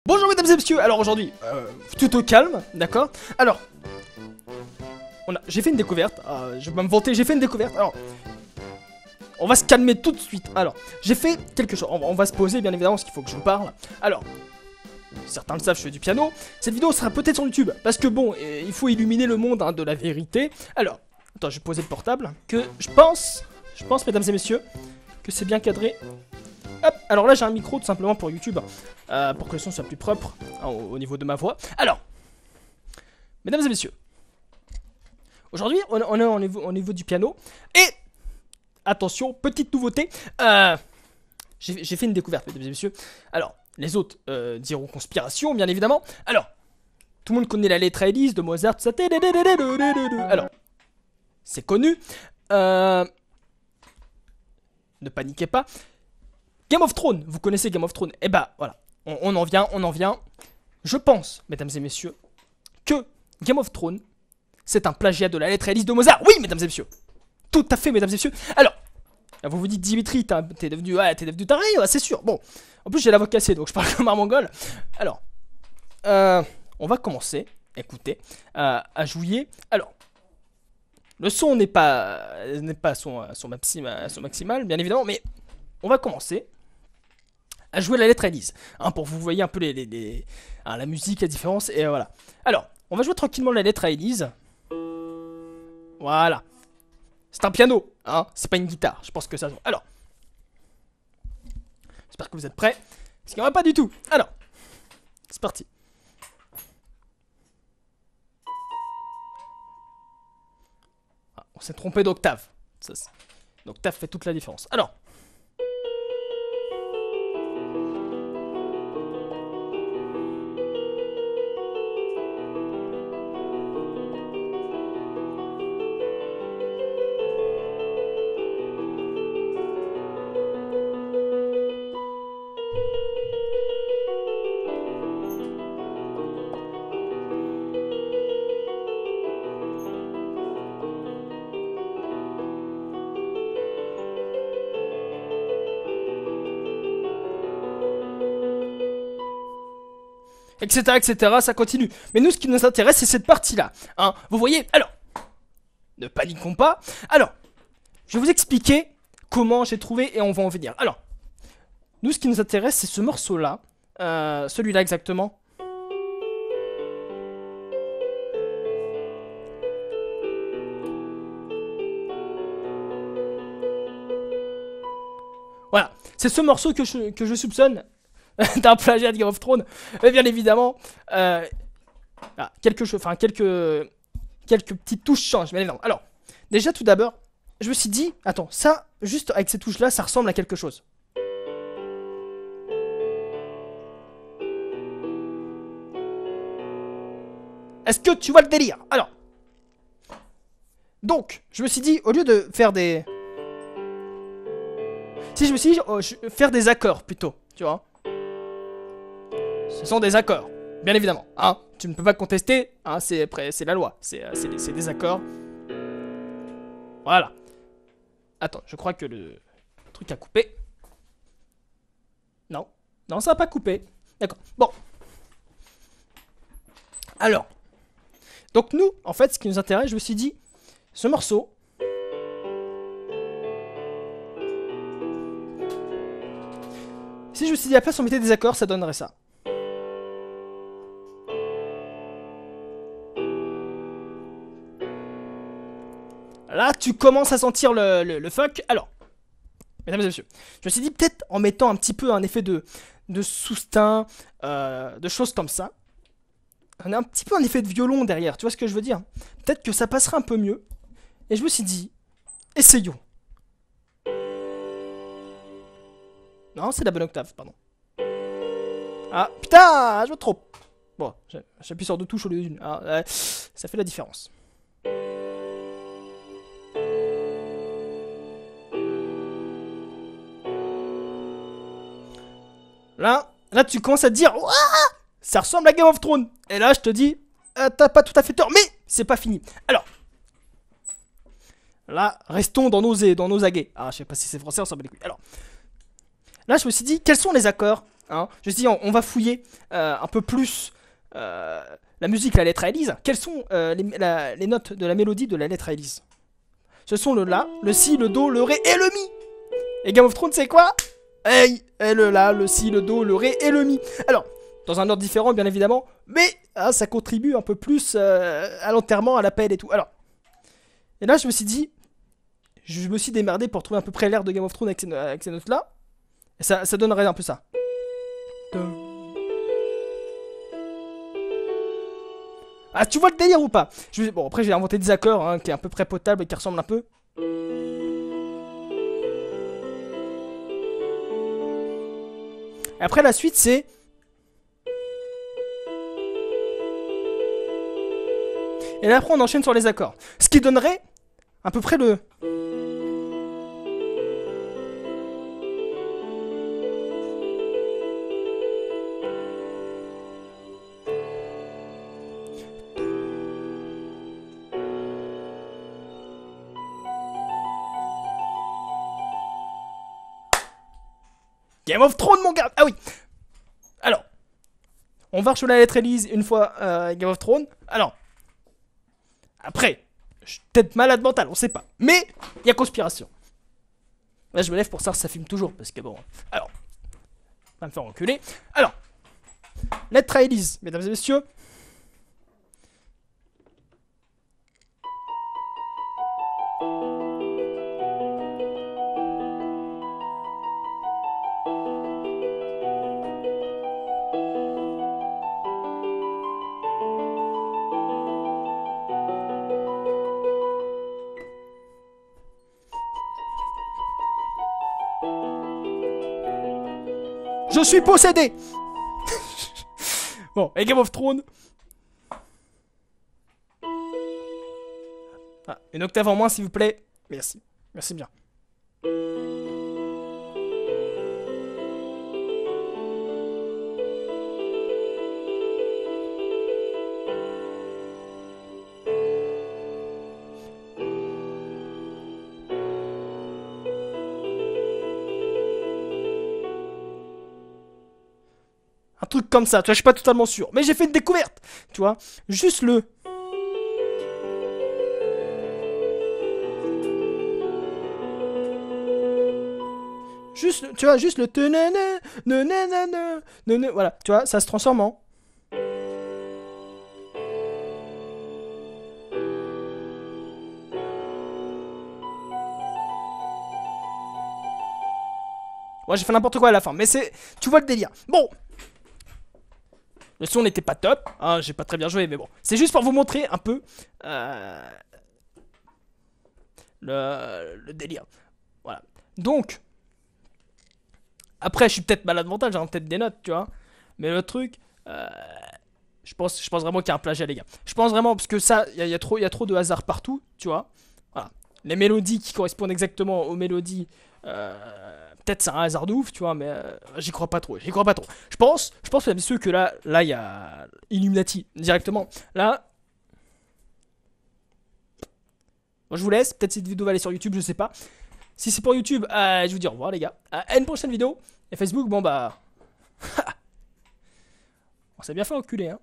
Bonjour mesdames et messieurs, alors aujourd'hui, tout au calme, d'accord. Alors, j'ai fait une découverte, je vais pas me vanter, j'ai fait une découverte, alors, on va se calmer tout de suite. Alors, j'ai fait quelque chose, on va se poser bien évidemment parce qu'il faut que je vous parle. Alors, certains le savent, je fais du piano, cette vidéo sera peut-être sur YouTube, parce que bon, il faut illuminer le monde de la vérité. Alors, attends, je vais poser le portable, que je pense mesdames et messieurs, que c'est bien cadré. Hop, alors là j'ai un micro tout simplement pour YouTube, pour que le son soit plus propre au niveau de ma voix. Alors, mesdames et messieurs, aujourd'hui on est au niveau du piano. Et, attention, petite nouveauté, j'ai fait une découverte mesdames et messieurs. Alors, les autres diront conspiration bien évidemment. Alors, tout le monde connaît la lettre Élise de Mozart, tout ça. Alors, c'est connu. Ne paniquez pas. Game of Thrones, vous connaissez Game of Thrones. Et bah voilà, on en vient. Je pense, mesdames et messieurs, que Game of Thrones, c'est un plagiat de la lettre Élise de Mozart. Oui, mesdames et messieurs. Tout à fait, mesdames et messieurs. Alors, vous vous dites, Dimitri, t'es devenu taré, ouais, c'est sûr. Bon, en plus j'ai la voix cassée, donc je parle comme un mongol. Alors, on va commencer, écoutez, à jouer. Alors, le son n'est pas à son maximal, bien évidemment, mais on va commencer à jouer la lettre Élise, pour que vous voyez un peu la musique, la différence, et voilà. Alors, on va jouer tranquillement la lettre à Élise. Voilà. C'est un piano, c'est pas une guitare, je pense que ça... Alors, j'espère que vous êtes prêts, parce qu'il n'y en a pas du tout. Alors, c'est parti. On s'est trompé d'octave. L'octave fait toute la différence. Alors... etc., ça continue. Mais nous, ce qui nous intéresse, c'est cette partie-là. Vous voyez? Alors, ne paniquons pas. Alors, je vais vous expliquer comment j'ai trouvé et on va en venir. Alors, nous, ce qui nous intéresse, c'est ce morceau-là. Celui-là exactement. Voilà, c'est ce morceau que je soupçonne d'un plagiat de Game of Thrones, mais bien évidemment, quelques petites touches changent, bien évidemment. Alors, déjà tout d'abord, je me suis dit, attends, ça, juste avec ces touches-là, ça ressemble à quelque chose. Est-ce que tu vois le délire? Alors, donc, je me suis dit, au lieu de faire des... Si je me suis dit, faire des accords plutôt, tu vois. Ce sont des accords, bien évidemment. Tu ne peux pas contester, c'est la loi. C'est des accords. Voilà. Attends, je crois que le truc a coupé. Non, ça n'a pas coupé. D'accord, bon. Alors. Donc nous, en fait, ce qui nous intéresse, je me suis dit, ce morceau... Si je me suis dit, à la place, on mettait des accords, ça donnerait ça. Là, tu commences à sentir le fuck. Alors, mesdames et messieurs, je me suis dit peut-être en mettant un petit peu un effet de soustin, de choses comme ça. On a un petit peu un effet de violon derrière, tu vois ce que je veux dire? Peut-être que ça passerait un peu mieux. Et je me suis dit, essayons. Non, c'est la bonne octave, pardon. Ah, putain, je me trompe. Bon, j'appuie sur deux touches au lieu d'une. Ça fait la différence. Là, tu commences à te dire, ouah, ça ressemble à Game of Thrones. Et là, je te dis, t'as pas tout à fait tort, mais c'est pas fini. Alors, là, restons dans nos aguets. Je sais pas si c'est français, on s'en bat les couilles. Alors, là, je me suis dit, quels sont les accords hein. Je dis, on va fouiller un peu plus la musique, la lettre à Élise. Quelles sont les notes de la mélodie de la lettre à Élise? Ce sont le La, le Si, le Do, le Ré et le Mi. Et Game of Thrones, c'est quoi? Hey, et le La, le Si, le Do, le Ré et le Mi. Alors, dans un ordre différent, bien évidemment, mais ça contribue un peu plus à l'enterrement, à l'appel et tout. Alors, et là, je me suis dit, je me suis démerdé pour trouver à peu près l'air de Game of Thrones avec ces notes-là. Et ça donnerait un peu ça. Ah, tu vois le délire ou pas? Bon, après, j'ai inventé des accords hein, qui est à peu près potable et qui ressemblent un peu. Et après, la suite, c'est... Et là, après, on enchaîne sur les accords. Ce qui donnerait à peu près le... Game of Thrones, mon gars. Ah oui. Alors, on va sur la lettre Élise une fois Game of Thrones. Alors, après, je suis peut-être malade mental, on sait pas. Mais, il y a conspiration. Là, je me lève pour savoir si ça filme toujours. Parce que bon. Alors, on va me faire reculer. Alors, lettre à Élise, mesdames et messieurs. Je suis possédé. Bon, et Game of Thrones. Ah, une octave en moins, s'il vous plaît. Merci. Merci bien. Un truc comme ça, tu vois, je suis pas totalement sûr. Mais j'ai fait une découverte, tu vois. Juste le... tu vois, juste le... Voilà, tu vois, ça se transforme en... Ouais, j'ai fait n'importe quoi à la fin, mais c'est... Tu vois le délire. Bon. Le son n'était pas top, hein, j'ai pas très bien joué, mais bon. C'est juste pour vous montrer un peu le délire. Voilà. Donc, après, je suis peut-être malade mental, j'ai peut-être des notes, tu vois. Mais le truc, je pense vraiment qu'il y a un plagiat, les gars. Je pense vraiment, parce que ça, il y a trop de hasard partout, tu vois. Voilà. Les mélodies qui correspondent exactement aux mélodies... peut-être c'est un hasard de ouf, tu vois, mais j'y crois pas trop, Je pense, mesdames et messieurs, que là, il y a Illuminati, directement. Là, moi, je vous laisse, peut-être cette vidéo va aller sur YouTube, je sais pas. Si c'est pour YouTube, je vous dis au revoir, les gars. À une prochaine vidéo. Et Facebook, bon bah... On s'est bien fait enculer, hein.